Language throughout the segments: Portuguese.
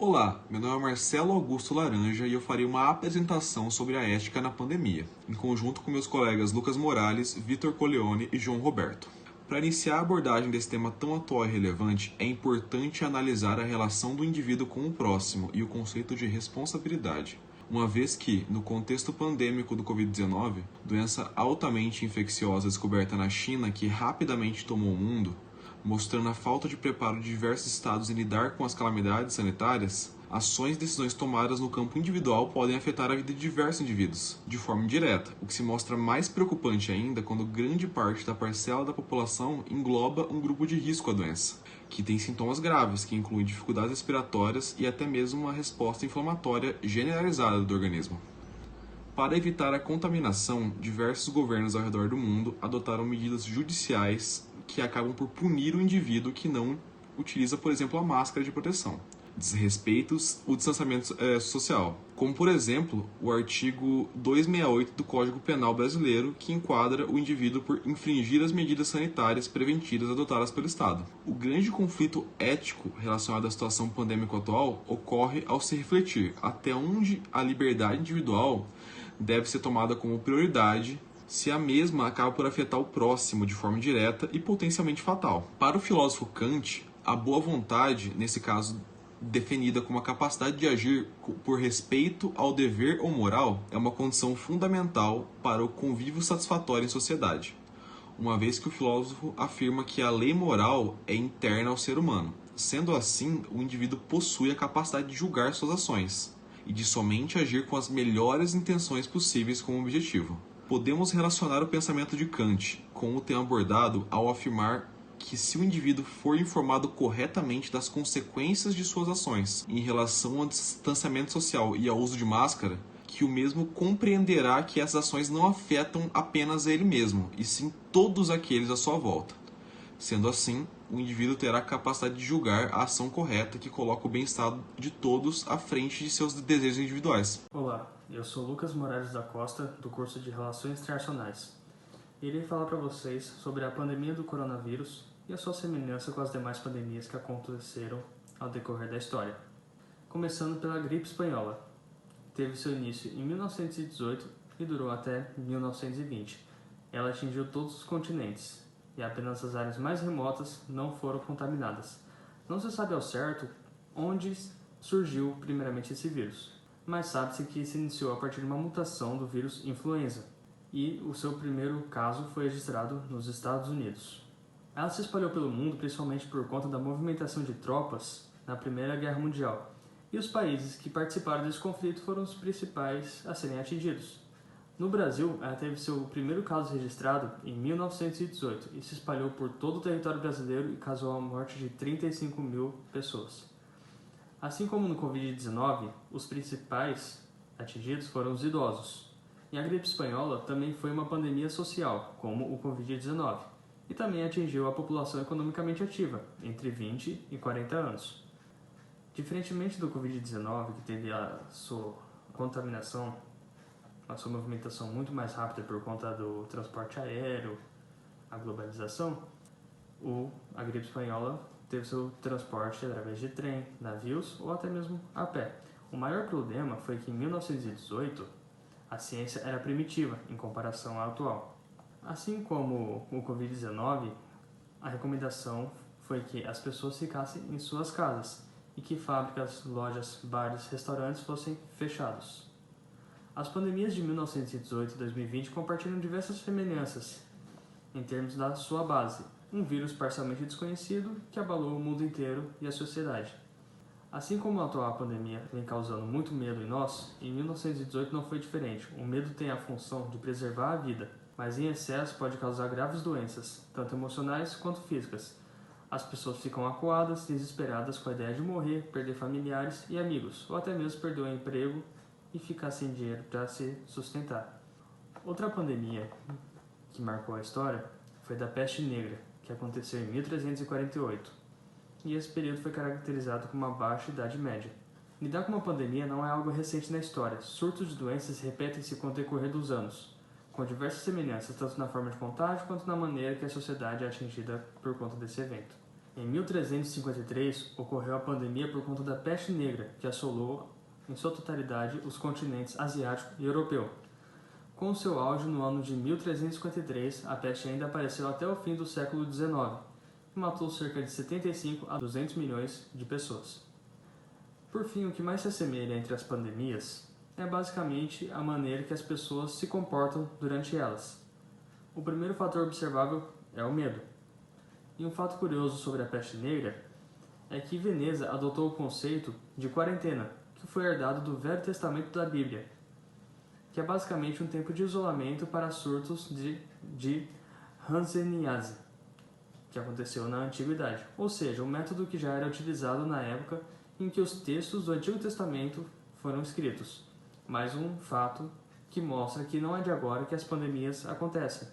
Olá, meu nome é Marcelo Augusto Laranja e eu farei uma apresentação sobre a ética na pandemia, em conjunto com meus colegas Lucas Morales, Vitor Coleone e João Roberto. Para iniciar a abordagem desse tema tão atual e relevante, é importante analisar a relação do indivíduo com o próximo e o conceito de responsabilidade. Uma vez que, no contexto pandêmico do Covid-19, doença altamente infecciosa descoberta na China que rapidamente tomou o mundo, mostrando a falta de preparo de diversos estados em lidar com as calamidades sanitárias, ações e decisões tomadas no campo individual podem afetar a vida de diversos indivíduos, de forma indireta, o que se mostra mais preocupante ainda quando grande parte da parcela da população engloba um grupo de risco à doença, que tem sintomas graves, que incluem dificuldades respiratórias e até mesmo uma resposta inflamatória generalizada do organismo. Para evitar a contaminação, diversos governos ao redor do mundo adotaram medidas judiciais que acabam por punir o indivíduo que não utiliza, por exemplo, a máscara de proteção, desrespeitos o distanciamento social, como, por exemplo, o artigo 268 do Código Penal Brasileiro, que enquadra o indivíduo por infringir as medidas sanitárias preventivas adotadas pelo Estado. O grande conflito ético relacionado à situação pandêmica atual ocorre ao se refletir até onde a liberdade individual deve ser tomada como prioridade se a mesma acaba por afetar o próximo de forma direta e potencialmente fatal. Para o filósofo Kant, a boa vontade, nesse caso definida como a capacidade de agir por respeito ao dever ou moral, é uma condição fundamental para o convívio satisfatório em sociedade, uma vez que o filósofo afirma que a lei moral é interna ao ser humano. Sendo assim, o indivíduo possui a capacidade de julgar suas ações e de somente agir com as melhores intenções possíveis como objetivo. Podemos relacionar o pensamento de Kant com o tema abordado ao afirmar que se o indivíduo for informado corretamente das consequências de suas ações em relação ao distanciamento social e ao uso de máscara, que o mesmo compreenderá que essas ações não afetam apenas ele mesmo, e sim todos aqueles à sua volta. Sendo assim, o indivíduo terá a capacidade de julgar a ação correta que coloca o bem-estar de todos à frente de seus desejos individuais. Olá, eu sou Lucas Morales da Costa, do curso de Relações Internacionais. Irei falar para vocês sobre a pandemia do coronavírus e a sua semelhança com as demais pandemias que aconteceram ao decorrer da história. Começando pela gripe espanhola. Teve seu início em 1918 e durou até 1920. Ela atingiu todos os continentes e apenas as áreas mais remotas não foram contaminadas. Não se sabe ao certo onde surgiu primeiramente esse vírus, mas sabe-se que se iniciou a partir de uma mutação do vírus influenza, e o seu primeiro caso foi registrado nos Estados Unidos. Ela se espalhou pelo mundo principalmente por conta da movimentação de tropas na Primeira Guerra Mundial, e os países que participaram desse conflito foram os principais a serem atingidos. No Brasil, ela teve seu primeiro caso registrado em 1918 e se espalhou por todo o território brasileiro e causou a morte de 35 mil pessoas. Assim como no Covid-19, os principais atingidos foram os idosos. E a gripe espanhola também foi uma pandemia social, como o Covid-19, e também atingiu a população economicamente ativa, entre 20 e 40 anos. Diferentemente do Covid-19, que teve a sua contaminação, a sua movimentação muito mais rápida por conta do transporte aéreo, a globalização, a gripe espanhola teve seu transporte através de trem, navios ou até mesmo a pé. O maior problema foi que em 1918 a ciência era primitiva em comparação à atual. Assim como o Covid-19, a recomendação foi que as pessoas ficassem em suas casas e que fábricas, lojas, bares, restaurantes fossem fechados. As pandemias de 1918 e 2020 compartilham diversas semelhanças em termos da sua base, um vírus parcialmente desconhecido que abalou o mundo inteiro e a sociedade. Assim como a atual pandemia vem causando muito medo em nós, em 1918 não foi diferente. O medo tem a função de preservar a vida, mas em excesso pode causar graves doenças, tanto emocionais quanto físicas. As pessoas ficam acuadas, desesperadas com a ideia de morrer, perder familiares e amigos, ou até mesmo perder o emprego e ficar sem dinheiro para se sustentar. Outra pandemia que marcou a história foi da peste negra, que aconteceu em 1348, e esse período foi caracterizado como uma baixa idade média. Lidar com uma pandemia não é algo recente na história. Surtos de doenças repetem-se com o decorrer dos anos, com diversas semelhanças tanto na forma de contágio quanto na maneira que a sociedade é atingida por conta desse evento. Em 1353, ocorreu a pandemia por conta da peste negra, que assolou em sua totalidade os continentes asiático e europeu. Com seu auge no ano de 1353, a peste ainda apareceu até o fim do século XIX e matou cerca de 75 a 200 milhões de pessoas. Por fim, o que mais se assemelha entre as pandemias é basicamente a maneira que as pessoas se comportam durante elas. O primeiro fator observável é o medo. E um fato curioso sobre a peste negra é que Veneza adotou o conceito de quarentena, que foi herdado do Velho Testamento da Bíblia, que é basicamente um tempo de isolamento para surtos de hanseníase, que aconteceu na Antiguidade, ou seja, um método que já era utilizado na época em que os textos do Antigo Testamento foram escritos. Mais um fato que mostra que não é de agora que as pandemias acontecem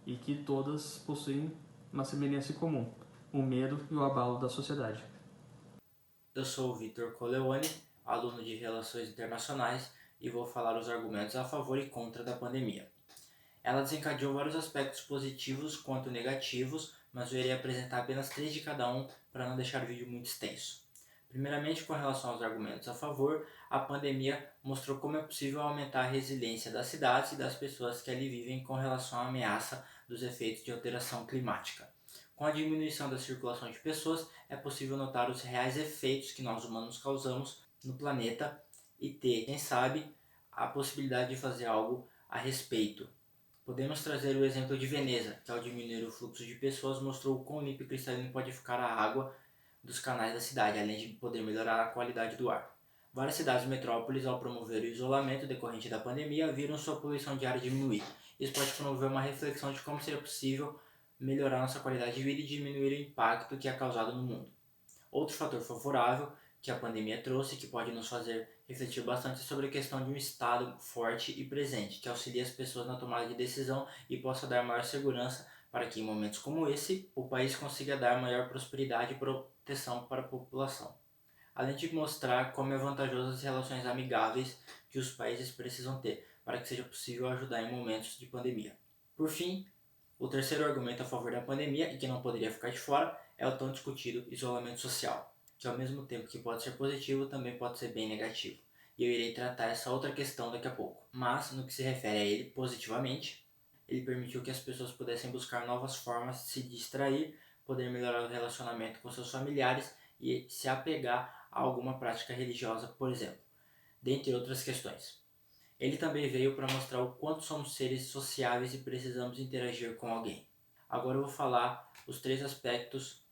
e que todas possuem uma semelhança em comum, o medo e o abalo da sociedade. Eu sou o Vitor Coleone, aluno de Relações Internacionais, e vou falar os argumentos a favor e contra da pandemia. Ela desencadeou vários aspectos positivos quanto negativos, mas eu irei apresentar apenas 3 de cada um para não deixar o vídeo muito extenso. Primeiramente, com relação aos argumentos a favor, a pandemia mostrou como é possível aumentar a resiliência das cidades e das pessoas que ali vivem com relação à ameaça dos efeitos de alteração climática. Com a diminuição da circulação de pessoas, é possível notar os reais efeitos que nós humanos causamos no planeta e ter, quem sabe, a possibilidade de fazer algo a respeito. Podemos trazer o exemplo de Veneza, que ao diminuir o fluxo de pessoas mostrou o quão limpo e cristalino pode ficar a água dos canais da cidade, além de poder melhorar a qualidade do ar. Várias cidades metrópoles, ao promover o isolamento decorrente da pandemia, viram sua poluição diária diminuir. Isso pode promover uma reflexão de como seria possível melhorar nossa qualidade de vida e diminuir o impacto que é causado no mundo. Outro fator favorável que a pandemia trouxe, que pode nos fazer refletir bastante sobre a questão de um Estado forte e presente, que auxilie as pessoas na tomada de decisão e possa dar maior segurança para que, em momentos como esse, o país consiga dar maior prosperidade e proteção para a população. Além de mostrar como é vantajoso as relações amigáveis que os países precisam ter para que seja possível ajudar em momentos de pandemia. Por fim, o terceiro argumento a favor da pandemia, e que não poderia ficar de fora, é o tão discutido isolamento social, que ao mesmo tempo que pode ser positivo, também pode ser bem negativo. E eu irei tratar essa outra questão daqui a pouco. Mas, no que se refere a ele positivamente, ele permitiu que as pessoas pudessem buscar novas formas de se distrair, poder melhorar o relacionamento com seus familiares e se apegar a alguma prática religiosa, por exemplo, dentre outras questões. Ele também veio para mostrar o quanto somos seres sociáveis e precisamos interagir com alguém. Agora eu vou falar os 3 aspectos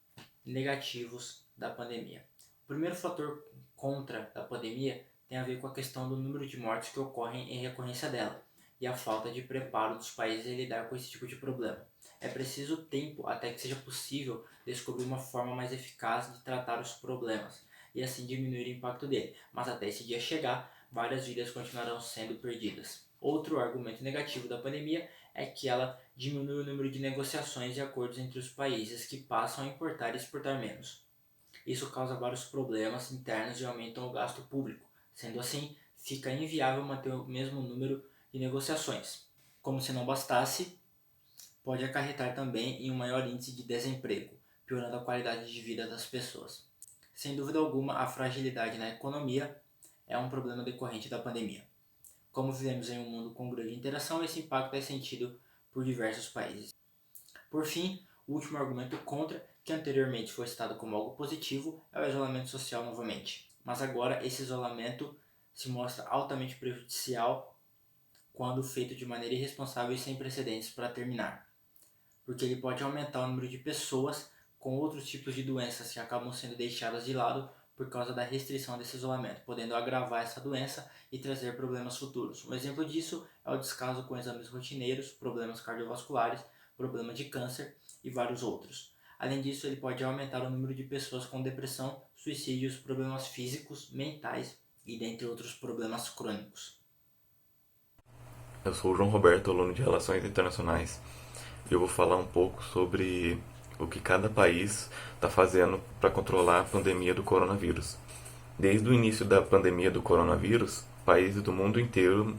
negativos da pandemia. O primeiro fator contra a pandemia tem a ver com a questão do número de mortes que ocorrem em recorrência dela e a falta de preparo dos países em lidar com esse tipo de problema. É preciso tempo até que seja possível descobrir uma forma mais eficaz de tratar os problemas e assim diminuir o impacto dele, mas até esse dia chegar, várias vidas continuarão sendo perdidas. Outro argumento negativo da pandemia é que ela diminui o número de negociações e acordos entre os países que passam a importar e exportar menos. Isso causa vários problemas internos e aumenta o gasto público. Sendo assim, fica inviável manter o mesmo número de negociações. Como se não bastasse, pode acarretar também em um maior índice de desemprego, piorando a qualidade de vida das pessoas. Sem dúvida alguma, a fragilidade na economia é um problema decorrente da pandemia. Como vivemos em um mundo com grande interação, esse impacto é sentido por diversos países. Por fim, o último argumento contra, que anteriormente foi citado como algo positivo, é o isolamento social novamente. Mas agora esse isolamento se mostra altamente prejudicial quando feito de maneira irresponsável e sem precedentes para terminar. Porque ele pode aumentar o número de pessoas com outros tipos de doenças que acabam sendo deixadas de lado por causa da restrição desse isolamento, podendo agravar essa doença e trazer problemas futuros. Um exemplo disso é o descaso com exames rotineiros, problemas cardiovasculares, problema de câncer e vários outros. Além disso, ele pode aumentar o número de pessoas com depressão, suicídios, problemas físicos, mentais e dentre outros problemas crônicos. Eu sou o João Roberto, aluno de Relações Internacionais, e eu vou falar um pouco sobre o que cada país está fazendo para controlar a pandemia do coronavírus. Desde o início da pandemia do coronavírus, países do mundo inteiro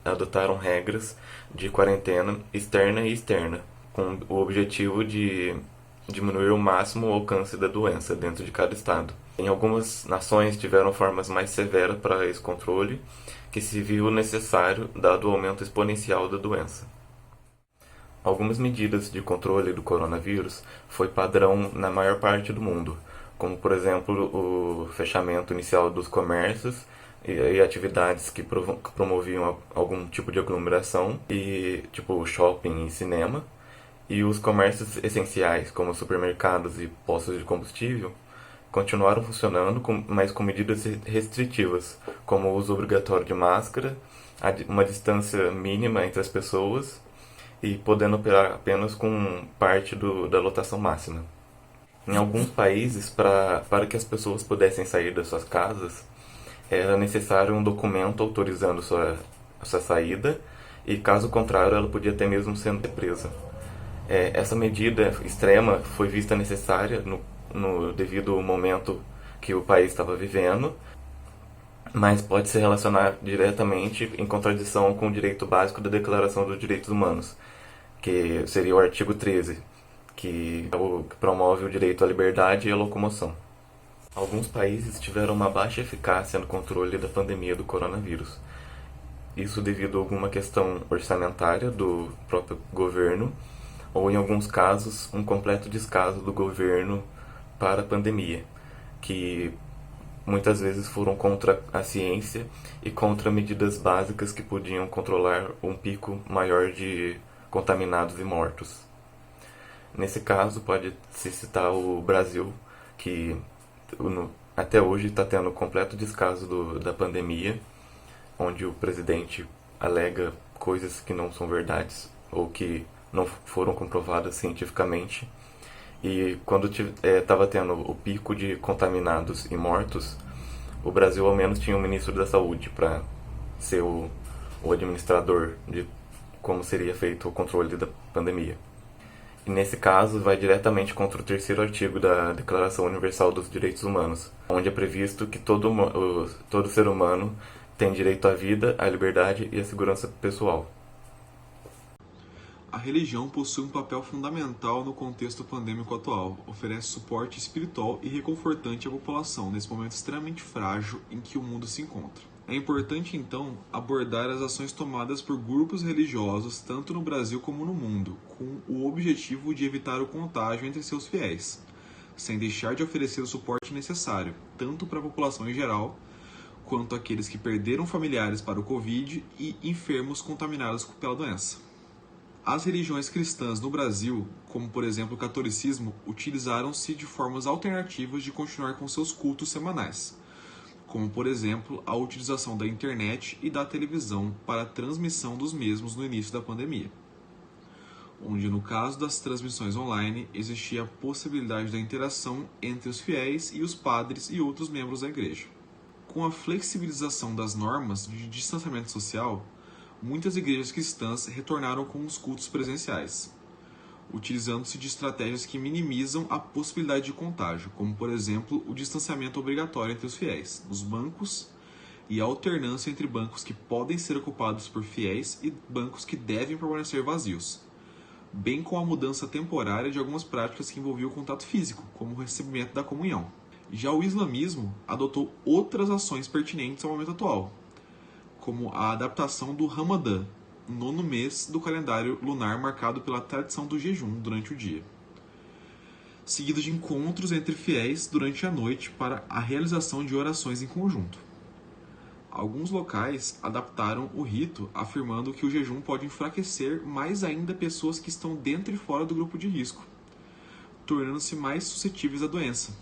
adotaram regras de quarentena externa e externa, com o objetivo de diminuir ao máximo o alcance da doença dentro de cada estado. Em algumas nações tiveram formas mais severas para esse controle, que se viu necessário dado o aumento exponencial da doença. Algumas medidas de controle do coronavírus foi padrão na maior parte do mundo, como por exemplo o fechamento inicial dos comércios e atividades que promoviam algum tipo de aglomeração, e tipo shopping e cinema, e os comércios essenciais, como supermercados e postos de combustível, continuaram funcionando, mas com medidas restritivas, como o uso obrigatório de máscara, uma distância mínima entre as pessoas e podendo operar apenas com parte da lotação máxima. Em alguns países, para que as pessoas pudessem sair das suas casas, era necessário um documento autorizando sua saída, e caso contrário ela podia até mesmo ser presa. Essa medida extrema foi vista necessária devido ao momento que o país estava vivendo, mas pode se relacionar diretamente em contradição com o direito básico da Declaração dos Direitos Humanos, que seria o artigo 13, que promove o direito à liberdade e à locomoção. Alguns países tiveram uma baixa eficácia no controle da pandemia do coronavírus. Isso devido a alguma questão orçamentária do próprio governo, ou em alguns casos um completo descaso do governo para a pandemia, que muitas vezes foram contra a ciência e contra medidas básicas que podiam controlar um pico maior de contaminados e mortos. Nesse caso, pode-se citar o Brasil, que até hoje está tendo completo descaso da pandemia, onde o presidente alega coisas que não são verdades ou que não foram comprovadas cientificamente. E quando estava tendo o pico de contaminados e mortos, o Brasil ao menos tinha um ministro da saúde para ser o administrador de como seria feito o controle da pandemia. E nesse caso vai diretamente contra o 3º artigo da Declaração Universal dos Direitos Humanos, onde é previsto que todo ser humano tem direito à vida, à liberdade e à segurança pessoal. A religião possui um papel fundamental no contexto pandêmico atual, oferece suporte espiritual e reconfortante à população nesse momento extremamente frágil em que o mundo se encontra. É importante, então, abordar as ações tomadas por grupos religiosos, tanto no Brasil como no mundo, com o objetivo de evitar o contágio entre seus fiéis, sem deixar de oferecer o suporte necessário, tanto para a população em geral, quanto àqueles que perderam familiares para o Covid e enfermos contaminados pela doença. As religiões cristãs no Brasil, como por exemplo o catolicismo, utilizaram-se de formas alternativas de continuar com seus cultos semanais, como por exemplo a utilização da internet e da televisão para a transmissão dos mesmos no início da pandemia, onde no caso das transmissões online existia a possibilidade da interação entre os fiéis e os padres e outros membros da igreja. Com a flexibilização das normas de distanciamento social, muitas igrejas cristãs retornaram com os cultos presenciais, utilizando-se de estratégias que minimizam a possibilidade de contágio, como por exemplo o distanciamento obrigatório entre os fiéis, nos bancos, e a alternância entre bancos que podem ser ocupados por fiéis e bancos que devem permanecer vazios, bem como a mudança temporária de algumas práticas que envolviam o contato físico, como o recebimento da comunhão. Já o islamismo adotou outras ações pertinentes ao momento atual, como a adaptação do Ramadã, 9º mês do calendário lunar marcado pela tradição do jejum durante o dia, seguido de encontros entre fiéis durante a noite para a realização de orações em conjunto. Alguns locais adaptaram o rito, afirmando que o jejum pode enfraquecer mais ainda pessoas que estão dentro e fora do grupo de risco, tornando-se mais suscetíveis à doença.